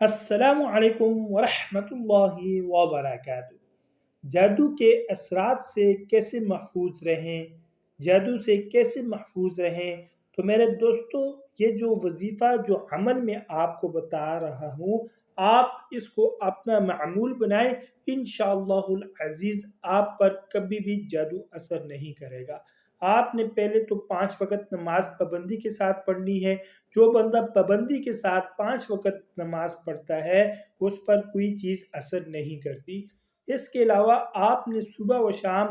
अस्सलामु अलैकुम वरहमतुल्लाहि वबरकातुहू। जादू के असरात से कैसे महफूज रहें, जादू से कैसे महफूज रहें। तो मेरे दोस्तों, ये जो वजीफ़ा जो अमल में आपको बता रहा हूँ, आप इसको अपना मामूल बनाएं। इंशाअल्लाहुल अज़ीज़ आप पर कभी भी जादू असर नहीं करेगा। आपने पहले तो 5 वक़्त नमाज पाबंदी के साथ पढ़नी है। जो बंदा पाबंदी के साथ 5 वक़्त नमाज पढ़ता है, उस पर कोई चीज़ असर नहीं करती। इसके अलावा आपने सुबह व शाम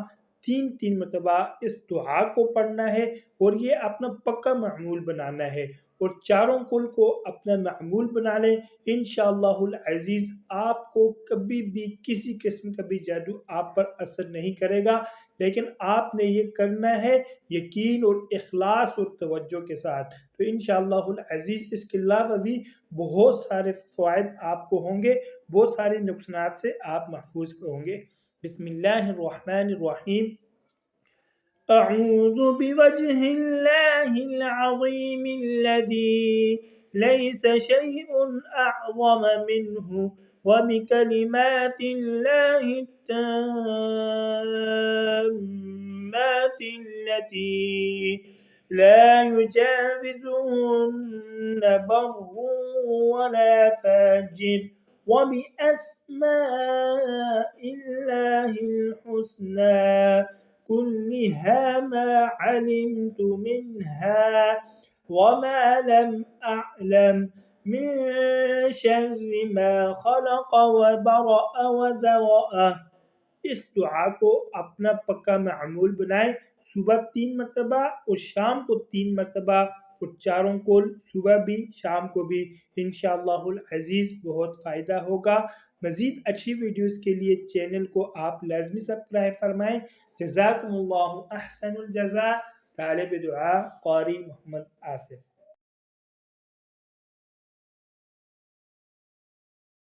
3-3 मरतबा इस दुआ को पढ़ना है और ये अपना पक्का मामूल बनाना है और चारों कुल को अपना मामूल बना लें। इंशाअल्लाहुल अज़ीज़ आपको कभी भी किसी किस्म का भी जादू आप पर असर नहीं करेगा। लेकिन आपने ये करना है यकीन और इखलास और तवज्जो के साथ। तो इंशाअल्लाहुल अज़ीज़ इसके अलावा भी बहुत सारे फ़वाइद आपको होंगे, बहुत सारे नुकसानात से आप महफूज होंगे। बिस्मिल्लाहिर्रहमानिर्रहीम। अऊज़ु बिवजहिल्लाहिल अज़ीमिल्लज़ी लैसा शैउन अअज़म मिन्हु व बिकलिमातिल्लाहि त्ताम्मातिल्लती ला युजाविज़ुहुन्न बर्रुन वला फाजिर व बिअस्माइल्लाहिल हुस्ना कुल्लिहा मा अलिमतु मिन्हा वमा लम अअलम मिन शर्रि मा खलक़ व बरअ व ज़रअ। इस दुआ को अपना पक्का मामूल बनाएं। सुबह 3 मरतबा और शाम को 3 मरतबा और चारों को सुबह भी शाम को भी। इंशाअल्लाहुल अज़ीज़ बहुत फ़ायदा होगा। मज़ीद अच्छी वीडियोज़ के लिए चैनल को आप लाज़मी सब्सक्राइब फरमाएँ। जज़ाकुमुल्लाहु अहसनुल जज़ा। तालिब दुआ क़ारी मोहम्मद आसिफ।